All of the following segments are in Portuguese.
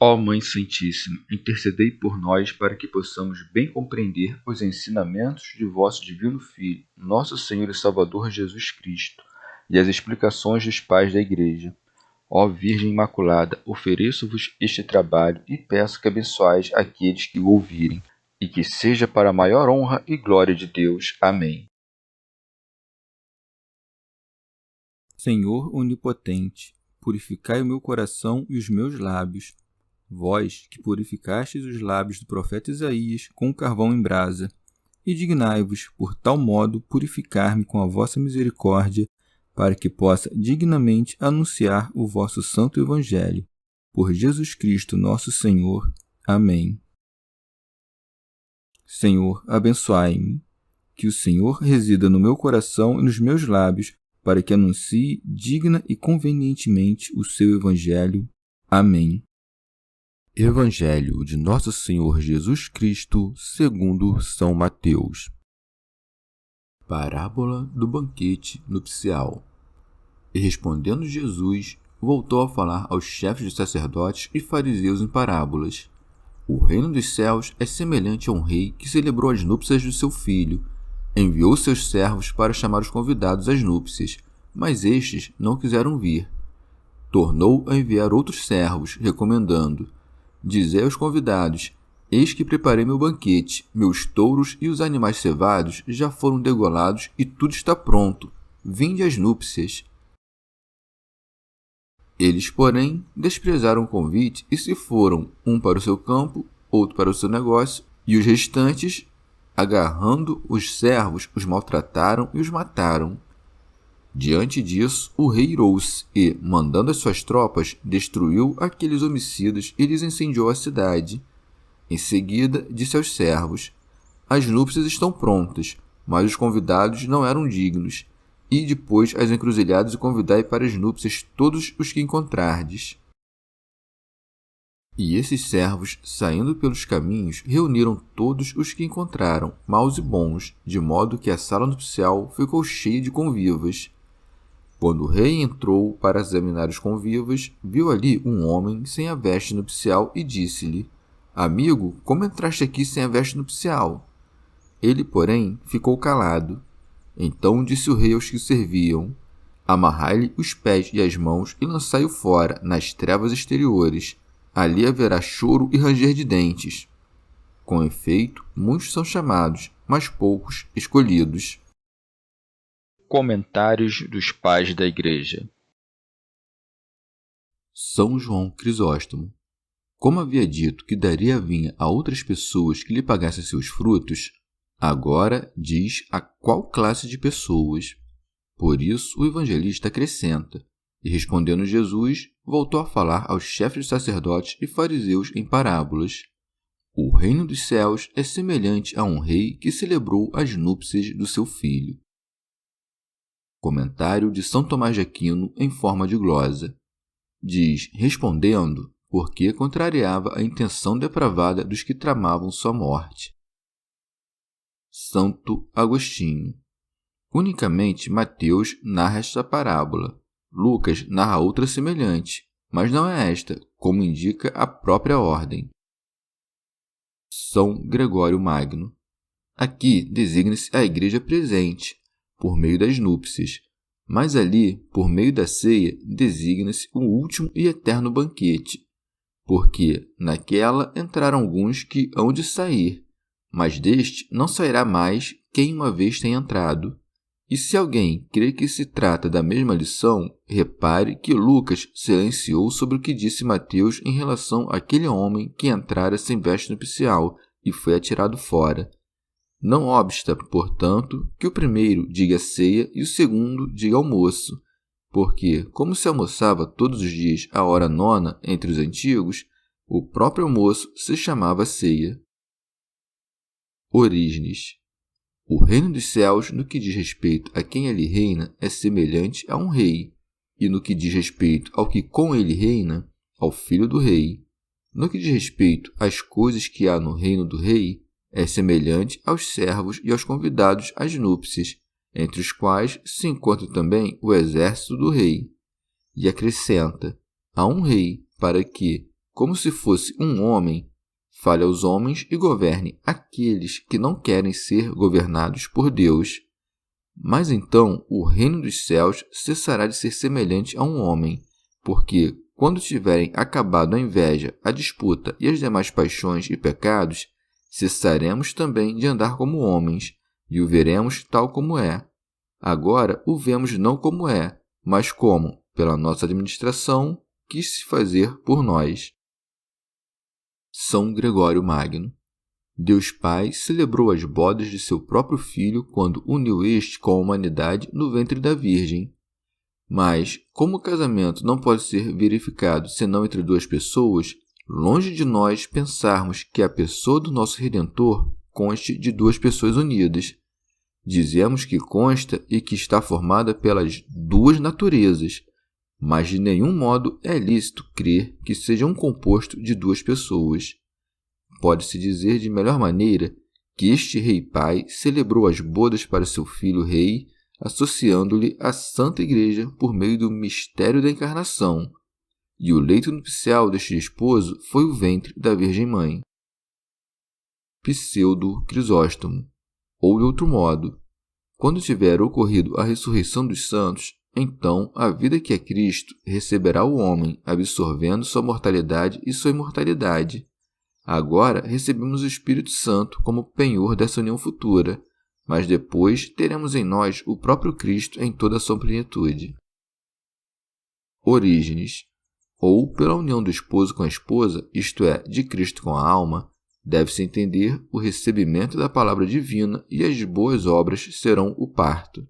Ó Mãe Santíssima, intercedei por nós para que possamos bem compreender os ensinamentos de vosso Divino Filho, nosso Senhor e Salvador Jesus Cristo, e as explicações dos pais da Igreja. Ó Virgem Imaculada, ofereço-vos este trabalho e peço que abençoais aqueles que o ouvirem, e que seja para a maior honra e glória de Deus. Amém. Senhor onipotente, purificai o meu coração e os meus lábios. Vós, que purificastes os lábios do profeta Isaías com carvão em brasa, e dignai-vos, por tal modo, purificar-me com a vossa misericórdia, para que possa dignamente anunciar o vosso santo Evangelho. Por Jesus Cristo nosso Senhor. Amém. Senhor, abençoai-me. Que o Senhor resida no meu coração e nos meus lábios, para que anuncie digna e convenientemente o seu Evangelho. Amém. Evangelho de Nosso Senhor Jesus Cristo, segundo São Mateus. Parábola do banquete nupcial. E respondendo Jesus, voltou a falar aos chefes dos sacerdotes e fariseus em parábolas. O reino dos céus é semelhante a um rei que celebrou as núpcias do seu filho. Enviou seus servos para chamar os convidados às núpcias, mas estes não quiseram vir. Tornou a enviar outros servos, recomendando: Dizei aos convidados: eis que preparei meu banquete, meus touros e os animais cevados já foram degolados e tudo está pronto. Vinde às núpcias. Eles, porém, desprezaram o convite e se foram, um para o seu campo, outro para o seu negócio, e os restantes, agarrando os servos, os maltrataram e os mataram. Diante disso, o rei irou-se e, mandando as suas tropas, destruiu aqueles homicidas e lhes incendiou a cidade. Em seguida, disse aos servos: as núpcias estão prontas, mas os convidados não eram dignos. E depois as encruzilhadas e convidai para as núpcias todos os que encontrardes. E esses servos, saindo pelos caminhos, reuniram todos os que encontraram, maus e bons, de modo que a sala nupcial ficou cheia de convivas. Quando o rei entrou para examinar os convivas, viu ali um homem sem a veste nupcial e disse-lhe: Amigo, como entraste aqui sem a veste nupcial? Ele, porém, ficou calado. Então disse o rei aos que serviam: Amarrai-lhe os pés e as mãos e lançai-o fora, nas trevas exteriores. Ali haverá choro e ranger de dentes. Com efeito, muitos são chamados, mas poucos escolhidos. Comentários dos Pais da Igreja. São João Crisóstomo. Como havia dito que daria a vinha a outras pessoas que lhe pagassem seus frutos, agora diz a qual classe de pessoas. Por isso o evangelista acrescenta: e respondendo Jesus, voltou a falar aos chefes dos sacerdotes e fariseus em parábolas. O reino dos céus é semelhante a um rei que celebrou as núpcias do seu filho. Comentário de São Tomás de Aquino em forma de glosa. Diz, respondendo, porque contrariava a intenção depravada dos que tramavam sua morte. Santo Agostinho. Unicamente Mateus narra esta parábola. Lucas narra outra semelhante, mas não é esta, como indica a própria ordem. São Gregório Magno. Aqui designa-se a igreja presente, por meio das núpcias, mas ali, por meio da ceia, designa-se o último e eterno banquete, porque naquela entraram alguns que hão de sair, mas deste não sairá mais quem uma vez tem entrado. E se alguém crê que se trata da mesma lição, repare que Lucas silenciou sobre o que disse Mateus em relação àquele homem que entrara sem veste nupcial e foi atirado fora. Não obsta, portanto, que o primeiro diga ceia e o segundo diga almoço, porque, como se almoçava todos os dias à hora nona entre os antigos, o próprio almoço se chamava ceia. Orígenes. O reino dos céus, no que diz respeito a quem ali reina, é semelhante a um rei, e no que diz respeito ao que com ele reina, ao filho do rei. No que diz respeito às coisas que há no reino do rei, é semelhante aos servos e aos convidados às núpcias, entre os quais se encontra também o exército do rei. E acrescenta: há um rei, para que, como se fosse um homem, fale aos homens e governe aqueles que não querem ser governados por Deus. Mas então o reino dos céus cessará de ser semelhante a um homem, porque, quando tiverem acabado a inveja, a disputa e as demais paixões e pecados, cessaremos também de andar como homens, e o veremos tal como é. Agora o vemos não como é, mas como, pela nossa administração, quis se fazer por nós. São Gregório Magno. Deus Pai celebrou as bodas de seu próprio Filho quando uniu este com a humanidade no ventre da Virgem. Mas, como o casamento não pode ser verificado senão entre duas pessoas, longe de nós pensarmos que a pessoa do nosso Redentor conste de duas pessoas unidas. Dizemos que consta e que está formada pelas duas naturezas, mas de nenhum modo é lícito crer que seja um composto de duas pessoas. Pode-se dizer de melhor maneira que este Rei Pai celebrou as bodas para seu Filho Rei, associando-lhe a Santa Igreja por meio do mistério da encarnação, e o leito nupcial deste esposo foi o ventre da Virgem Mãe. Pseudo Crisóstomo. Ou de outro modo, quando tiver ocorrido a ressurreição dos santos, então a vida que é Cristo receberá o homem, absorvendo sua mortalidade e sua imortalidade. Agora recebemos o Espírito Santo como penhor dessa união futura, mas depois teremos em nós o próprio Cristo em toda a sua plenitude. Orígenes. Ou pela união do esposo com a esposa, isto é, de Cristo com a alma, deve-se entender o recebimento da palavra divina e as boas obras serão o parto.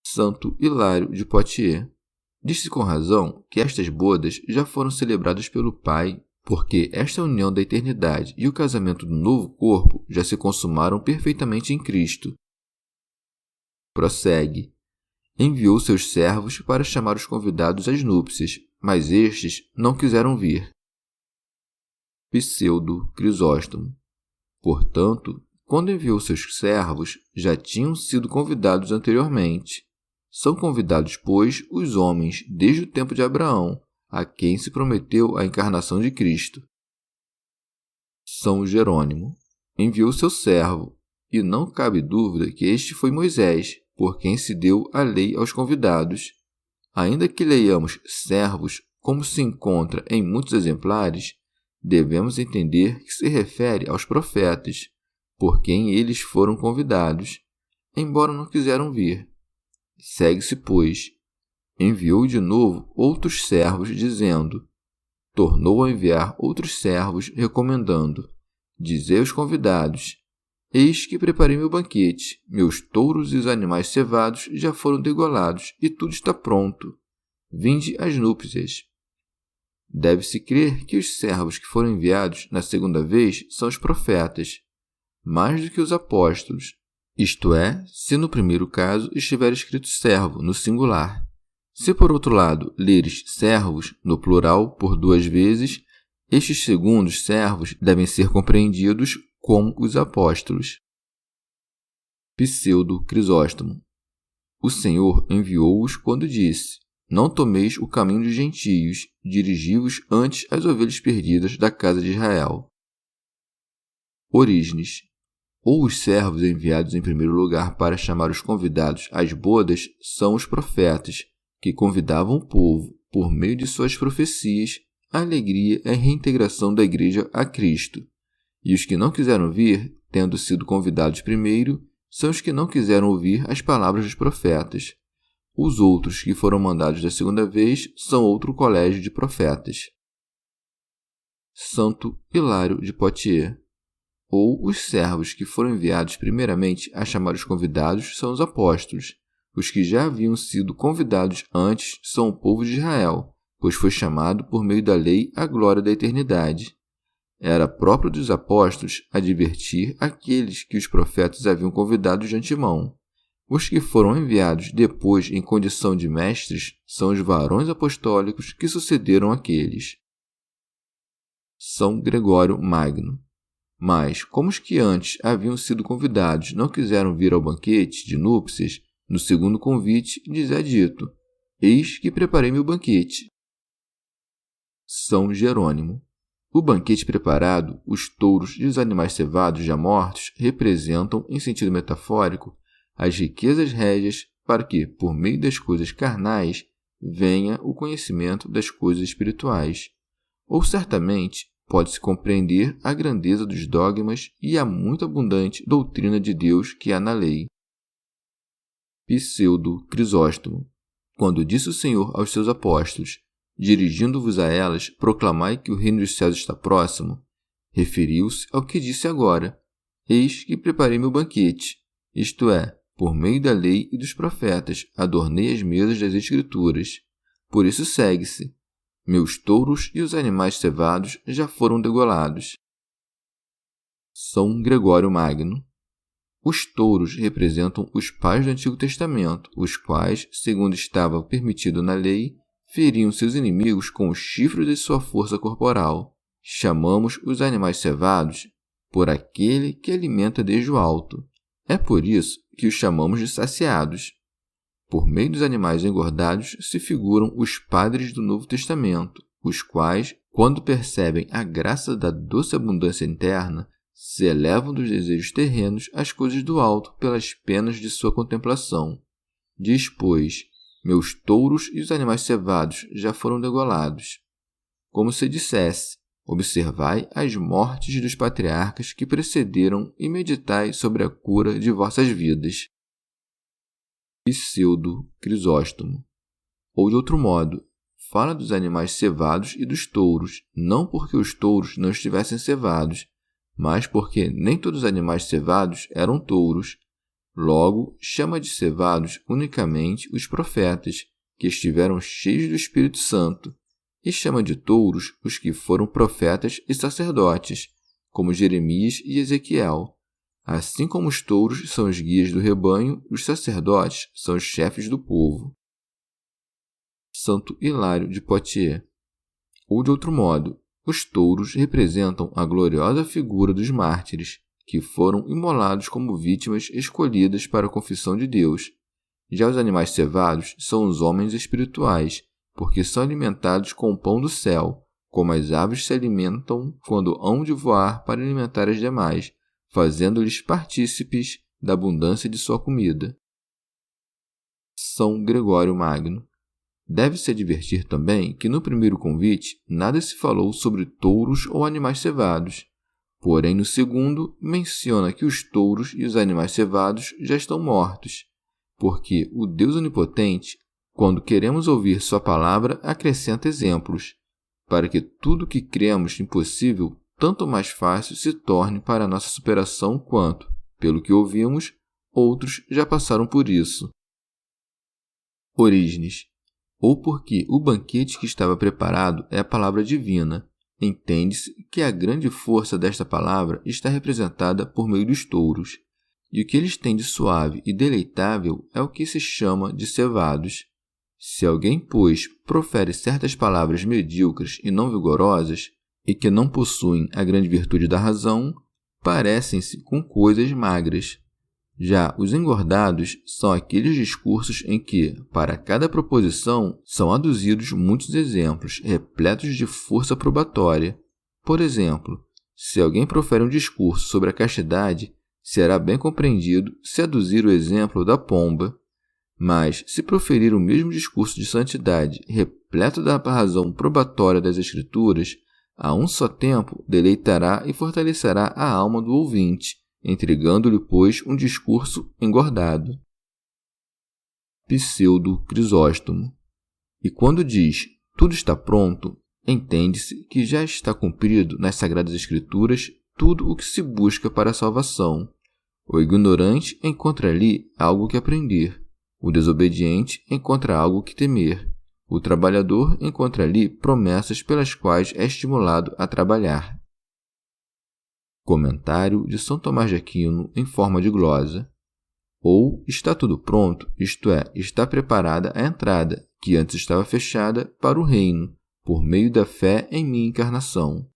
Santo Hilário de Poitiers. Diz-se com razão que estas bodas já foram celebradas pelo Pai, porque esta união da eternidade e o casamento do novo corpo já se consumaram perfeitamente em Cristo. Prossegue. Enviou seus servos para chamar os convidados às núpcias, mas estes não quiseram vir. Pseudo Crisóstomo. Portanto, quando enviou seus servos, já tinham sido convidados anteriormente. São convidados, pois, os homens desde o tempo de Abraão, a quem se prometeu a encarnação de Cristo. São Jerônimo. Enviou seu servo, e não cabe dúvida que este foi Moisés, por quem se deu a lei aos convidados. Ainda que leiamos servos como se encontra em muitos exemplares, devemos entender que se refere aos profetas, por quem eles foram convidados, embora não quiseram vir. Segue-se, pois, enviou de novo outros servos, dizendo, tornou a enviar outros servos, recomendando, dizei aos convidados, eis que preparei meu banquete, meus touros e os animais cevados já foram degolados, e tudo está pronto. Vinde às núpcias. Deve-se crer que os servos que foram enviados na segunda vez são os profetas, mais do que os apóstolos, isto é, se no primeiro caso estiver escrito servo, no singular. Se, por outro lado, leres servos, no plural, por duas vezes, estes segundos servos devem ser compreendidos como os apóstolos. Pseudo Crisóstomo. O Senhor enviou-os quando disse, não tomeis o caminho dos gentios, dirigi-vos antes às ovelhas perdidas da casa de Israel. Orígenes. Ou os servos enviados em primeiro lugar para chamar os convidados às bodas são os profetas, que convidavam o povo, por meio de suas profecias, à alegria e à reintegração da Igreja a Cristo. E os que não quiseram vir, tendo sido convidados primeiro, são os que não quiseram ouvir as palavras dos profetas. Os outros que foram mandados da segunda vez são outro colégio de profetas. Santo Hilário de Poitiers. Ou os servos que foram enviados primeiramente a chamar os convidados são os apóstolos. Os que já haviam sido convidados antes são o povo de Israel, pois foi chamado por meio da lei à glória da eternidade. Era próprio dos apóstolos advertir aqueles que os profetas haviam convidado de antemão. Os que foram enviados depois em condição de mestres são os varões apostólicos que sucederam aqueles. São Gregório Magno. Mas, como os que antes haviam sido convidados não quiseram vir ao banquete de núpcias, no segundo convite lhes é dito, eis que preparei meu banquete. São Jerônimo. O banquete preparado, os touros e os animais cevados já mortos representam, em sentido metafórico, as riquezas régias para que, por meio das coisas carnais, venha o conhecimento das coisas espirituais. Ou certamente pode-se compreender a grandeza dos dogmas e a muito abundante doutrina de Deus que há na lei. Pseudo Crisóstomo. Quando disse o Senhor aos seus apóstolos, dirigindo-vos a elas, proclamai que o reino dos céus está próximo, referiu-se ao que disse agora: eis que preparei meu banquete, isto é, por meio da lei e dos profetas, adornei as mesas das Escrituras. Por isso segue-se: meus touros e os animais cevados já foram degolados. São Gregório Magno. Os touros representam os pais do Antigo Testamento, os quais, segundo estava permitido na lei, feriam seus inimigos com os chifres de sua força corporal. Chamamos os animais cevados por aquele que alimenta desde o alto. É por isso que os chamamos de saciados. Por meio dos animais engordados se figuram os padres do Novo Testamento, os quais, quando percebem a graça da doce abundância interna, se elevam dos desejos terrenos às coisas do alto pelas penas de sua contemplação. Diz, pois, meus touros e os animais cevados já foram degolados. Como se dissesse: observai as mortes dos patriarcas que precederam e meditai sobre a cura de vossas vidas. Pseudo Crisóstomo. Ou de outro modo, fala dos animais cevados e dos touros, não porque os touros não estivessem cevados, mas porque nem todos os animais cevados eram touros. Logo, chama de cevados unicamente os profetas, que estiveram cheios do Espírito Santo, e chama de touros os que foram profetas e sacerdotes, como Jeremias e Ezequiel. Assim como os touros são os guias do rebanho, os sacerdotes são os chefes do povo. Santo Hilário de Poitiers. Ou de outro modo, os touros representam a gloriosa figura dos mártires, que foram imolados como vítimas escolhidas para a confissão de Deus. Já os animais cevados são os homens espirituais, porque são alimentados com o pão do céu, como as aves se alimentam quando hão de voar para alimentar as demais, fazendo-lhes partícipes da abundância de sua comida. São Gregório Magno. Deve-se advertir também que no primeiro convite nada se falou sobre touros ou animais cevados. Porém, no segundo, menciona que os touros e os animais cevados já estão mortos, porque o Deus Onipotente, quando queremos ouvir sua palavra, acrescenta exemplos, para que tudo o que cremos impossível tanto mais fácil se torne para nossa superação quanto, pelo que ouvimos, outros já passaram por isso. Orígenes. Ou porque o banquete que estava preparado é a palavra divina, entende-se que a grande força desta palavra está representada por meio dos touros, e o que eles têm de suave e deleitável é o que se chama de cevados. Se alguém, pois, profere certas palavras medíocres e não vigorosas, e que não possuem a grande virtude da razão, parecem-se com coisas magras. Já os engordados são aqueles discursos em que, para cada proposição, são aduzidos muitos exemplos, repletos de força probatória. Por exemplo, se alguém profere um discurso sobre a castidade, será bem compreendido se aduzir o exemplo da pomba. Mas, se proferir o mesmo discurso de santidade, repleto da razão probatória das Escrituras, a um só tempo deleitará e fortalecerá a alma do ouvinte, entregando-lhe, pois, um discurso engordado. Pseudo Crisóstomo. E quando diz tudo está pronto, entende-se que já está cumprido nas Sagradas Escrituras tudo o que se busca para a salvação. O ignorante encontra ali algo que aprender, o desobediente encontra algo que temer, o trabalhador encontra ali promessas pelas quais é estimulado a trabalhar. Comentário de São Tomás de Aquino em forma de glosa. Ou está tudo pronto, isto é, está preparada a entrada, que antes estava fechada, para o reino, por meio da fé em minha encarnação.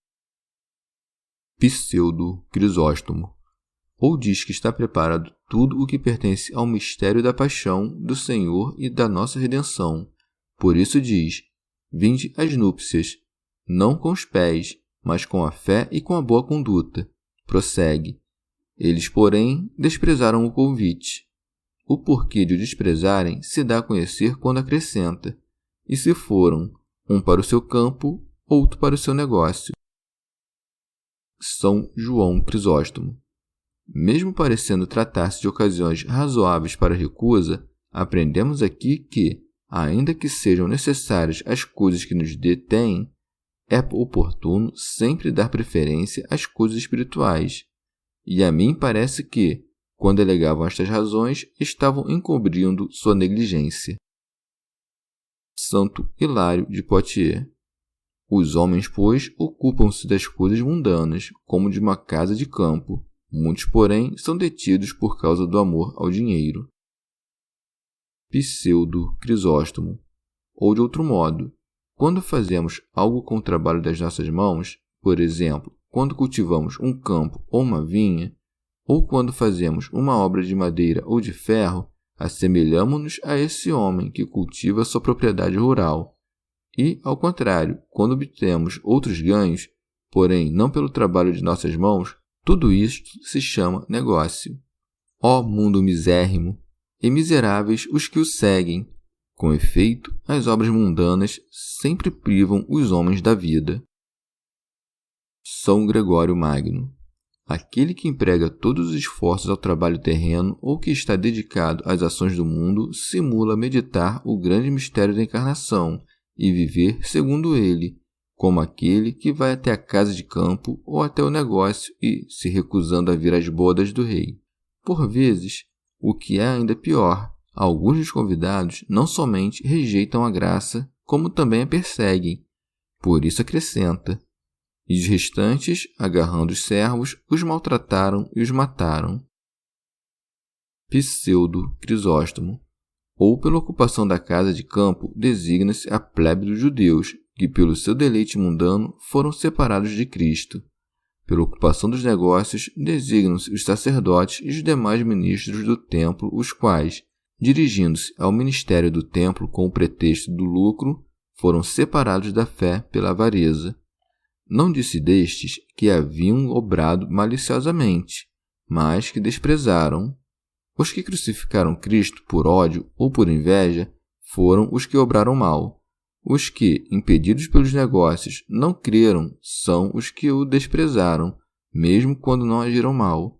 Pseudo Crisóstomo. Ou diz que está preparado tudo o que pertence ao mistério da paixão do Senhor e da nossa redenção. Por isso diz: vinde às núpcias. não com os pés, mas com a fé e com a boa conduta. Prossegue. Eles, porém, desprezaram o convite. O porquê de o desprezarem se dá a conhecer quando acrescenta. E se foram, um para o seu campo, outro para o seu negócio. São João Crisóstomo. Mesmo parecendo tratar-se de ocasiões razoáveis para a recusa, aprendemos aqui que, ainda que sejam necessárias as coisas que nos detêm, é oportuno sempre dar preferência às coisas espirituais. E a mim parece que, quando alegavam estas razões, estavam encobrindo sua negligência. Santo Hilário de Poitiers. Os homens, pois, ocupam-se das coisas mundanas, como de uma casa de campo. Muitos, porém, são detidos por causa do amor ao dinheiro. Pseudo Crisóstomo. Ou de outro modo, quando fazemos algo com o trabalho das nossas mãos, por exemplo, quando cultivamos um campo ou uma vinha, ou quando fazemos uma obra de madeira ou de ferro, assemelhamo-nos a esse homem que cultiva sua propriedade rural. E, ao contrário, quando obtemos outros ganhos, porém não pelo trabalho de nossas mãos, tudo isto se chama negócio. Ó mundo misérrimo, e miseráveis os que o seguem! Com efeito, as obras mundanas sempre privam os homens da vida. São Gregório Magno. Aquele que emprega todos os esforços ao trabalho terreno ou que está dedicado às ações do mundo simula meditar o grande mistério da encarnação e viver segundo ele, como aquele que vai até a casa de campo ou até o negócio e, se recusando a vir às bodas do rei. Por vezes, o que é ainda pior, alguns dos convidados não somente rejeitam a graça, como também a perseguem. Por isso acrescenta. E os restantes, agarrando os servos, os maltrataram e os mataram. Pseudo Crisóstomo. Ou pela ocupação da casa de campo, designa-se a plebe dos judeus, que pelo seu deleite mundano foram separados de Cristo. Pela ocupação dos negócios, designam-se os sacerdotes e os demais ministros do templo, os quais, dirigindo-se ao ministério do templo com o pretexto do lucro, foram separados da fé pela avareza. Não disse destes que haviam obrado maliciosamente, mas que desprezaram. Os que crucificaram Cristo por ódio ou por inveja foram os que obraram mal. Os que, impedidos pelos negócios, não creram são os que o desprezaram, mesmo quando não agiram mal.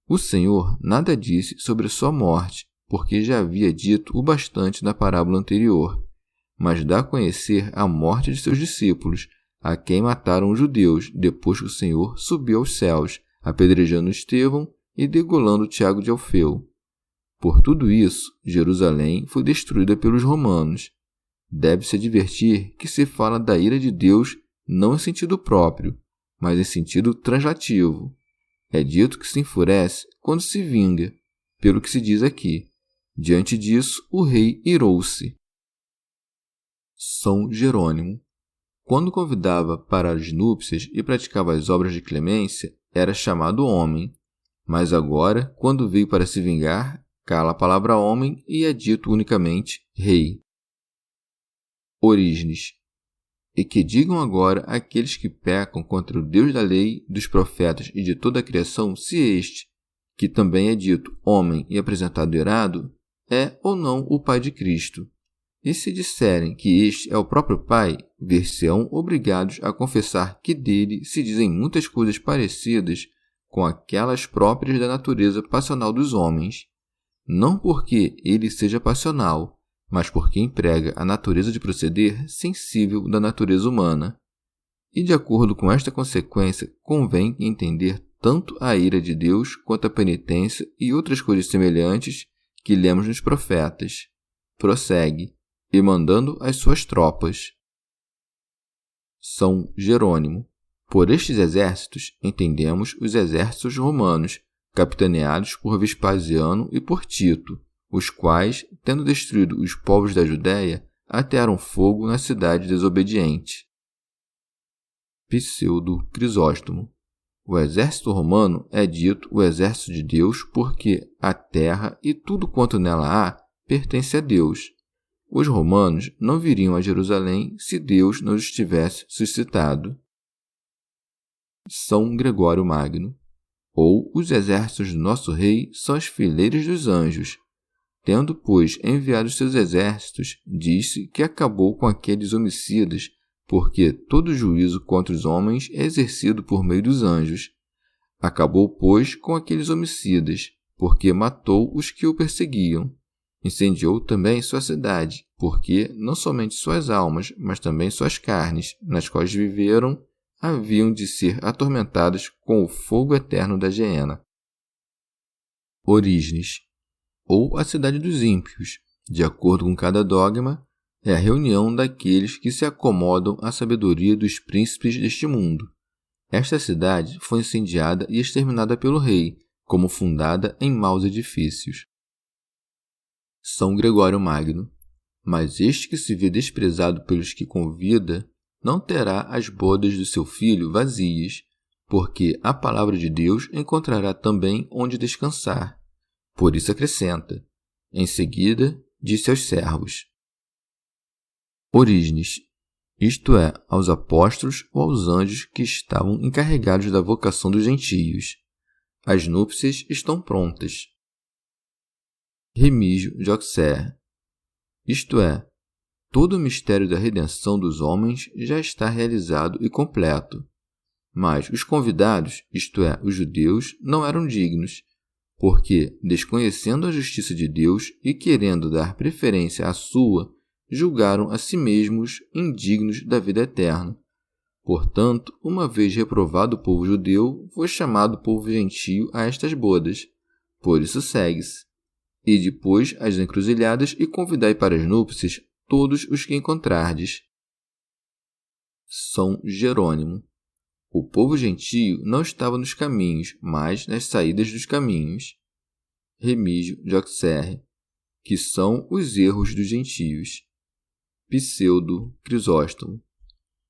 O Senhor nada disse sobre sua morte, porque já havia dito o bastante na parábola anterior, mas dá a conhecer a morte de seus discípulos, a quem mataram os judeus depois que o Senhor subiu aos céus, apedrejando Estevão e degolando Tiago de Alfeu. Por tudo isso, Jerusalém foi destruída pelos romanos. Deve-se advertir que se fala da ira de Deus não em sentido próprio, mas em sentido translativo. É dito que se enfurece quando se vinga, pelo que se diz aqui. Diante disso, o rei irou-se. São Jerônimo. Quando convidava para as núpcias e praticava as obras de clemência, era chamado homem. Mas agora, quando veio para se vingar, cala a palavra homem e é dito unicamente rei. Orígenes. E que digam agora aqueles que pecam contra o Deus da lei, dos profetas e de toda a criação, se este, que também é dito homem e apresentado irado, é ou não o Pai de Cristo. E se disserem que este é o próprio Pai, ver-se-ão obrigados a confessar que dele se dizem muitas coisas parecidas com aquelas próprias da natureza passional dos homens, não porque ele seja passional, mas porque emprega a natureza de proceder sensível da natureza humana. E de acordo com esta consequência, convém entender tanto a ira de Deus quanto a penitência e outras coisas semelhantes que lemos nos profetas. Prossegue, e mandando as suas tropas. São Jerônimo. Por estes exércitos, entendemos os exércitos romanos, capitaneados por Vespasiano e por Tito, os quais, tendo destruído os povos da Judéia, atearam fogo na cidade desobediente. Pseudo Crisóstomo. O exército romano é dito o exército de Deus porque a terra e tudo quanto nela há pertence a Deus. os romanos não viriam a Jerusalém se Deus não os tivesse suscitado. São Gregório Magno. Ou os exércitos do nosso rei são as fileiras dos anjos. Tendo, pois, enviado seus exércitos, disse que acabou com aqueles homicidas, porque todo juízo contra os homens é exercido por meio dos anjos. Acabou, pois, com aqueles homicidas, porque matou os que o perseguiam. Incendiou também sua cidade, porque não somente suas almas, mas também suas carnes, nas quais viveram, haviam de ser atormentadas com o fogo eterno da geena. Orígenes, ou a cidade dos ímpios, de acordo com cada dogma, é a reunião daqueles que se acomodam à sabedoria dos príncipes deste mundo. Esta cidade foi incendiada e exterminada pelo rei, como fundada em maus edifícios. São Gregório Magno. Mas este que se vê desprezado pelos que convida, não terá as bodas do seu filho vazias, porque a palavra de Deus encontrará também onde descansar. Por isso acrescenta. Em seguida, disse aos servos. Orígenes, isto é, aos apóstolos ou aos anjos que estavam encarregados da vocação dos gentios. As núpcias estão prontas. Remígio de Auxerre, isto é, todo o mistério da redenção dos homens já está realizado e completo. Mas os convidados, isto é, os judeus, não eram dignos, porque, desconhecendo a justiça de Deus e querendo dar preferência à sua, julgaram a si mesmos indignos da vida eterna. Portanto, uma vez reprovado o povo judeu, foi chamado o povo gentio a estas bodas. Por isso segue-se. E depois às encruzilhadas e convidai para as núpcias todos os que encontrardes. São Jerônimo. O povo gentio não estava nos caminhos, mas nas saídas dos caminhos. Remígio de Auxerre, que são os erros dos gentios. Pseudo Crisóstomo.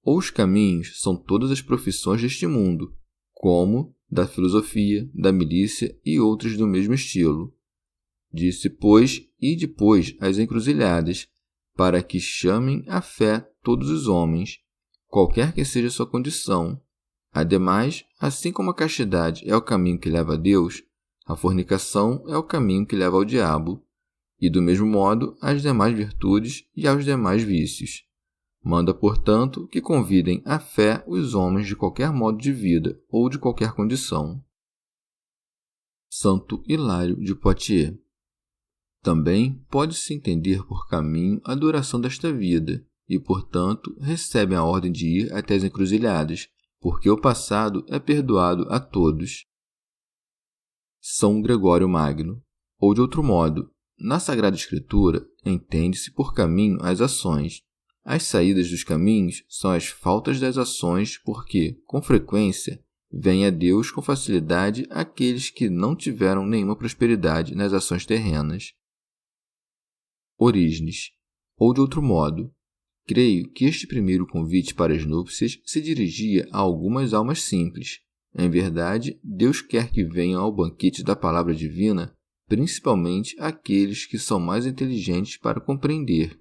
Ou os caminhos são todas as profissões deste mundo, como da filosofia, da milícia e outros do mesmo estilo. Disse, pois, e depois as encruzilhadas, para que chamem à fé todos os homens, qualquer que seja sua condição. Ademais, assim como a castidade é o caminho que leva a Deus, a fornicação é o caminho que leva ao diabo, e do mesmo modo às demais virtudes e aos demais vícios. Manda, portanto, que convidem à fé os homens de qualquer modo de vida ou de qualquer condição. Santo Hilário de Poitiers. Também pode-se entender por caminho a duração desta vida, e, portanto, recebem a ordem de ir até as encruzilhadas, porque o passado é perdoado a todos. São Gregório Magno. Ou de outro modo, na Sagrada Escritura, entende-se por caminho as ações. As saídas dos caminhos são as faltas das ações, porque, com frequência, vêm a Deus com facilidade aqueles que não tiveram nenhuma prosperidade nas ações terrenas. Orígenes. Ou de outro modo, creio que este primeiro convite para as núpcias se dirigia a algumas almas simples. Em verdade, Deus quer que venham ao banquete da palavra divina, principalmente aqueles que são mais inteligentes para compreender.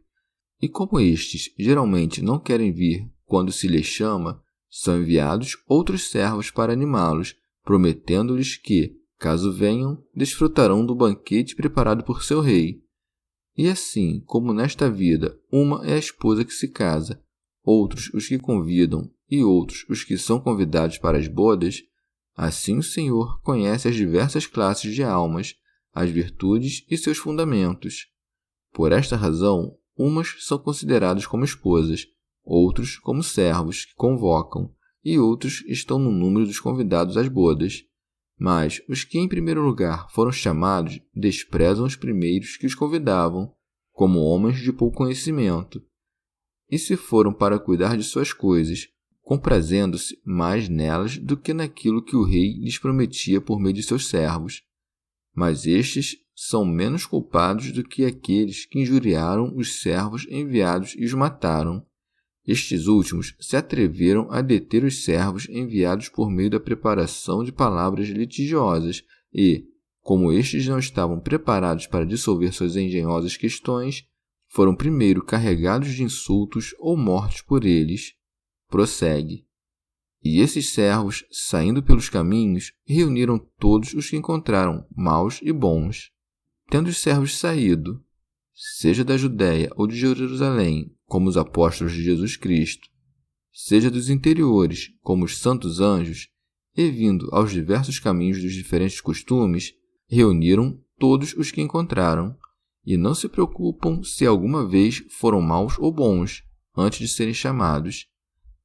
E como estes geralmente não querem vir quando se lhes chama, são enviados outros servos para animá-los, prometendo-lhes que, caso venham, desfrutarão do banquete preparado por seu rei. E assim como nesta vida uma é a esposa que se casa, outros os que convidam e outros os que são convidados para as bodas, assim o Senhor conhece as diversas classes de almas, as virtudes e seus fundamentos. Por esta razão, umas são consideradas como esposas, outros como servos que convocam, e outros estão no número dos convidados às bodas. Mas os que em primeiro lugar foram chamados desprezam os primeiros que os convidavam, como homens de pouco conhecimento, e se foram para cuidar de suas coisas, comprazendo-se mais nelas do que naquilo que o rei lhes prometia por meio de seus servos. Mas estes são menos culpados do que aqueles que injuriaram os servos enviados e os mataram. Estes últimos se atreveram a deter os servos enviados por meio da preparação de palavras litigiosas e, como estes não estavam preparados para dissolver suas engenhosas questões, foram primeiro carregados de insultos ou mortos por eles. Prossegue. E esses servos, saindo pelos caminhos, reuniram todos os que encontraram, maus e bons. Tendo os servos saído, seja da Judéia ou de Jerusalém, como os apóstolos de Jesus Cristo, seja dos interiores, como os santos anjos, e vindo aos diversos caminhos dos diferentes costumes, reuniram todos os que encontraram, e não se preocupam se alguma vez foram maus ou bons, antes de serem chamados.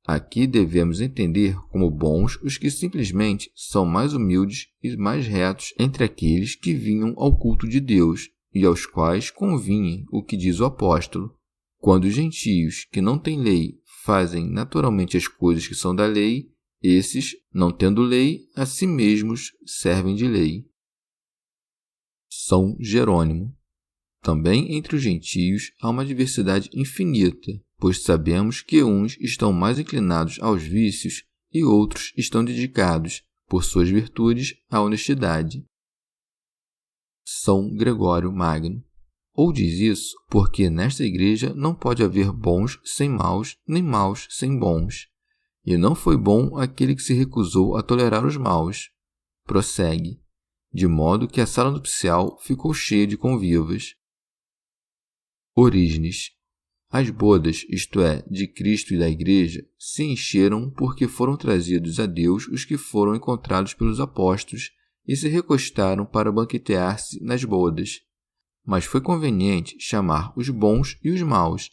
Aqui devemos entender como bons os que simplesmente são mais humildes e mais retos entre aqueles que vinham ao culto de Deus e aos quais convinha o que diz o apóstolo. Quando os gentios que não têm lei fazem naturalmente as coisas que são da lei, esses, não tendo lei, a si mesmos servem de lei. São Jerônimo. Também entre os gentios há uma diversidade infinita, pois sabemos que uns estão mais inclinados aos vícios e outros estão dedicados, por suas virtudes, à honestidade. São Gregório Magno. Ou diz isso porque nesta igreja não pode haver bons sem maus, nem maus sem bons. E não foi bom aquele que se recusou a tolerar os maus. Prossegue. De modo que a sala nupcial ficou cheia de convivas. Orígenes. As bodas, isto é, de Cristo e da Igreja, se encheram porque foram trazidos a Deus os que foram encontrados pelos apóstolos e se recostaram para banquetear-se nas bodas. Mas foi conveniente chamar os bons e os maus,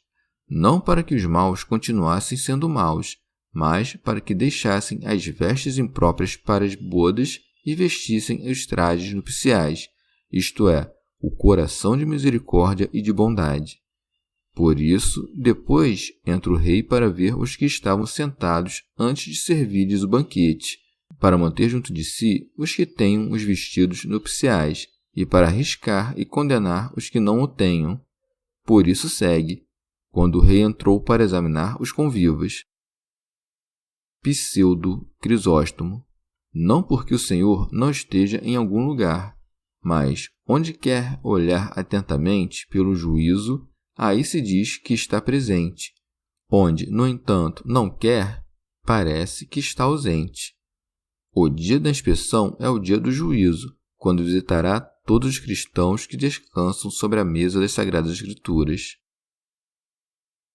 não para que os maus continuassem sendo maus, mas para que deixassem as vestes impróprias para as bodas e vestissem os trajes nupciais, isto é, o coração de misericórdia e de bondade. Por isso, depois entra o rei para ver os que estavam sentados antes de servir-lhes o banquete, para manter junto de si os que tenham os vestidos nupciais, e para arriscar e condenar os que não o tenham. Por isso segue, quando o rei entrou para examinar os convivas. Pseudo Crisóstomo. Não porque o Senhor não esteja em algum lugar, mas onde quer olhar atentamente pelo juízo, aí se diz que está presente. Onde, no entanto, não quer, parece que está ausente. O dia da inspeção é o dia do juízo, quando visitará todos os cristãos que descansam sobre a mesa das Sagradas Escrituras.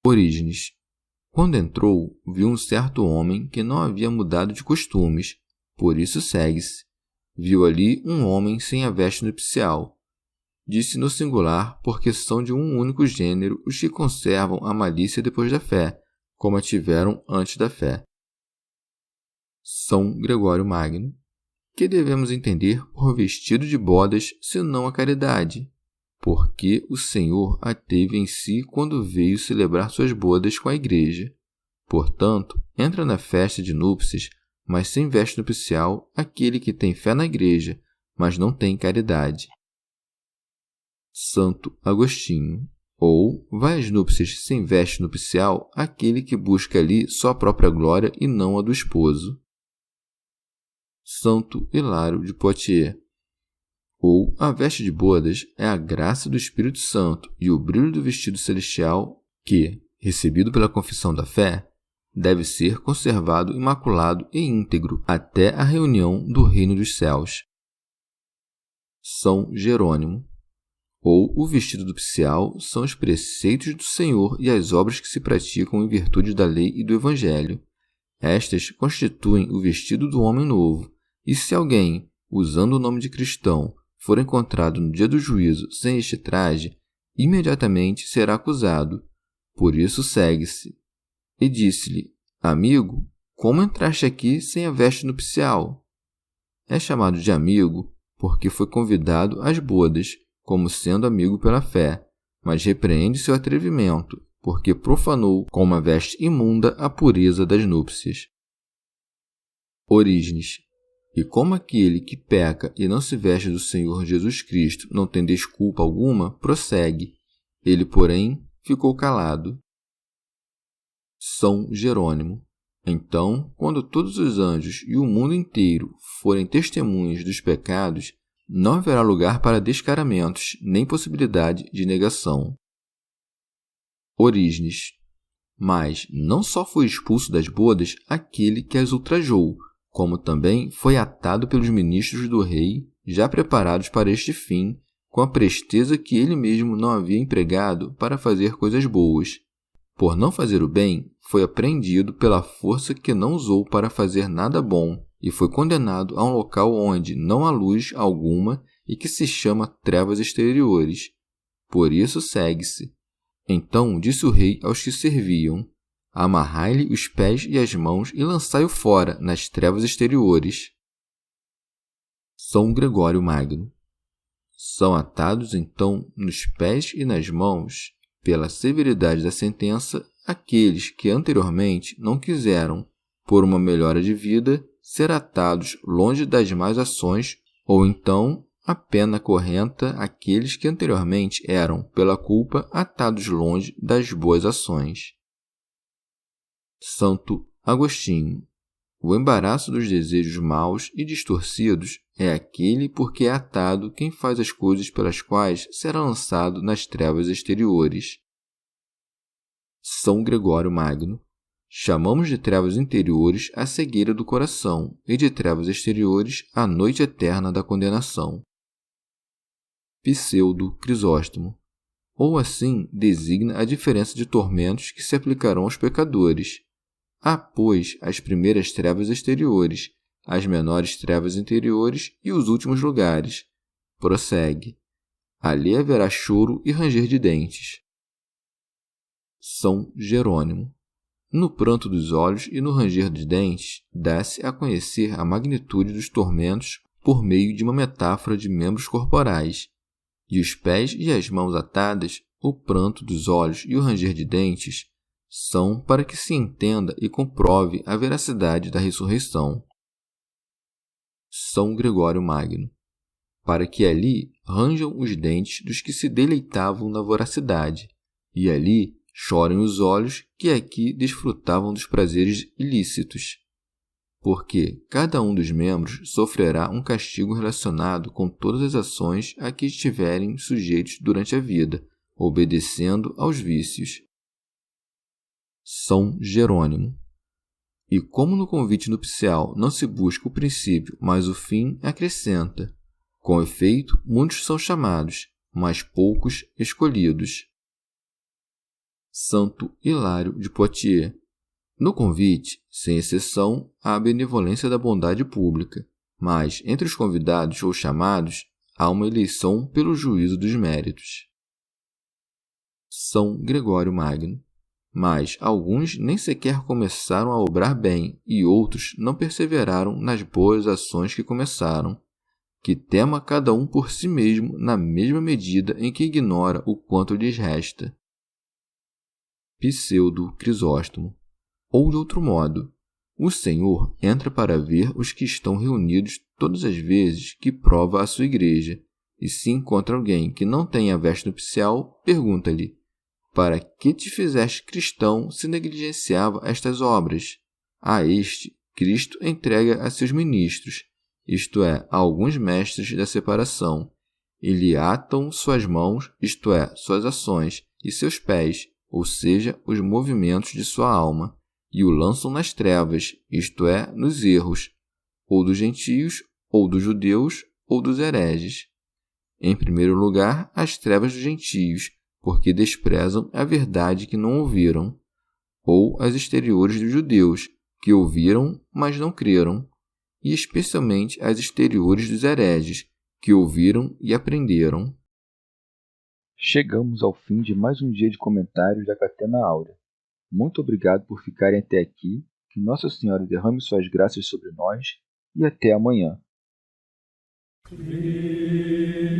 Orígenes. Quando entrou, viu um certo homem que não havia mudado de costumes, por isso segue-se. Viu ali um homem sem a veste nupcial. Disse no singular, porque são de um único gênero os que conservam a malícia depois da fé, como a tiveram antes da fé. São Gregório Magno. Que devemos entender por vestido de bodas, senão a caridade? Porque o Senhor a teve em si quando veio celebrar suas bodas com a igreja. Portanto, entra na festa de núpcias, mas sem veste nupcial, aquele que tem fé na igreja, mas não tem caridade. Santo Agostinho. Ou vai às núpcias sem veste nupcial aquele que busca ali sua própria glória e não a do esposo. Santo Hilário de Poitiers. Ou a veste de bodas é a graça do Espírito Santo e o brilho do vestido celestial que, recebido pela confissão da fé, deve ser conservado imaculado e íntegro até a reunião do reino dos céus. São Jerônimo. Ou o vestido nupcial são os preceitos do Senhor e as obras que se praticam em virtude da lei e do Evangelho. Estas constituem o vestido do homem novo, e se alguém, usando o nome de cristão, for encontrado no dia do juízo sem este traje, imediatamente será acusado. Por isso segue-se. E disse-lhe: Amigo, como entraste aqui sem a veste nupcial? É chamado de amigo porque foi convidado às bodas, como sendo amigo pela fé, mas repreende seu atrevimento, porque profanou com uma veste imunda a pureza das núpcias. Orígenes. E como aquele que peca e não se veste do Senhor Jesus Cristo não tem desculpa alguma, prossegue. Ele, porém, ficou calado. São Jerônimo. Então, quando todos os anjos e o mundo inteiro forem testemunhas dos pecados, não haverá lugar para descaramentos, nem possibilidade de negação. Orígenes. Mas não só foi expulso das bodas aquele que as ultrajou, como também foi atado pelos ministros do rei, já preparados para este fim, com a presteza que ele mesmo não havia empregado para fazer coisas boas. Por não fazer o bem, foi apreendido pela força que não usou para fazer nada bom, e foi condenado a um local onde não há luz alguma e que se chama trevas exteriores. Por isso segue-se. Então disse o rei aos que serviam: amarrai-lhe os pés e as mãos e lançai-o fora nas trevas exteriores. São Gregório Magno. São atados então nos pés e nas mãos, pela severidade da sentença, aqueles que anteriormente não quiseram, por uma melhora de vida, ser atados longe das más ações, ou então a pena correnta aqueles que anteriormente eram, pela culpa, atados longe das boas ações. Santo Agostinho. O embaraço dos desejos maus e distorcidos é aquele por que é atado quem faz as coisas pelas quais será lançado nas trevas exteriores. São Gregório Magno. Chamamos de trevas interiores a cegueira do coração e de trevas exteriores a noite eterna da condenação. Pseudo Crisóstomo. Ou assim designa a diferença de tormentos que se aplicarão aos pecadores. Há, pois, as primeiras trevas exteriores, as menores trevas interiores e os últimos lugares. Prossegue. Ali haverá choro e ranger de dentes. São Jerônimo. No pranto dos olhos e no ranger dos dentes, dá-se a conhecer a magnitude dos tormentos por meio de uma metáfora de membros corporais. E os pés e as mãos atadas, o pranto dos olhos e o ranger de dentes, são para que se entenda e comprove a veracidade da ressurreição. São Gregório Magno. Para que ali ranjam os dentes dos que se deleitavam na voracidade, e ali chorem os olhos que aqui desfrutavam dos prazeres ilícitos. Porque cada um dos membros sofrerá um castigo relacionado com todas as ações a que estiverem sujeitos durante a vida, obedecendo aos vícios. São Jerônimo. E como no convite nupcial não se busca o princípio, mas o fim, acrescenta: com efeito, muitos são chamados, mas poucos escolhidos. Santo Hilário de Poitiers. No convite, sem exceção, há a benevolência da bondade pública, mas entre os convidados ou chamados há uma eleição pelo juízo dos méritos. São Gregório Magno. Mas alguns nem sequer começaram a obrar bem e outros não perseveraram nas boas ações que começaram. Que tema cada um por si mesmo na mesma medida em que ignora o quanto lhes resta. Pseudo Crisóstomo. Ou de outro modo, o Senhor entra para ver os que estão reunidos todas as vezes que prova a sua igreja, e se encontra alguém que não tem a veste nupcial, pergunta-lhe: para que te fizeste cristão se negligenciava estas obras? A este, Cristo entrega a seus ministros, isto é, a alguns mestres da separação, e lhe atam suas mãos, isto é, suas ações, e seus pés, ou seja, os movimentos de sua alma, e o lançam nas trevas, isto é, nos erros, ou dos gentios, ou dos judeus, ou dos hereges. Em primeiro lugar, as trevas dos gentios, porque desprezam a verdade que não ouviram, ou as exteriores dos judeus, que ouviram, mas não creram, e especialmente as exteriores dos hereges, que ouviram e aprenderam. Chegamos ao fim de mais um dia de comentários da Catena Áurea. Muito obrigado por ficarem até aqui, que Nossa Senhora derrame suas graças sobre nós, e até amanhã. Christus,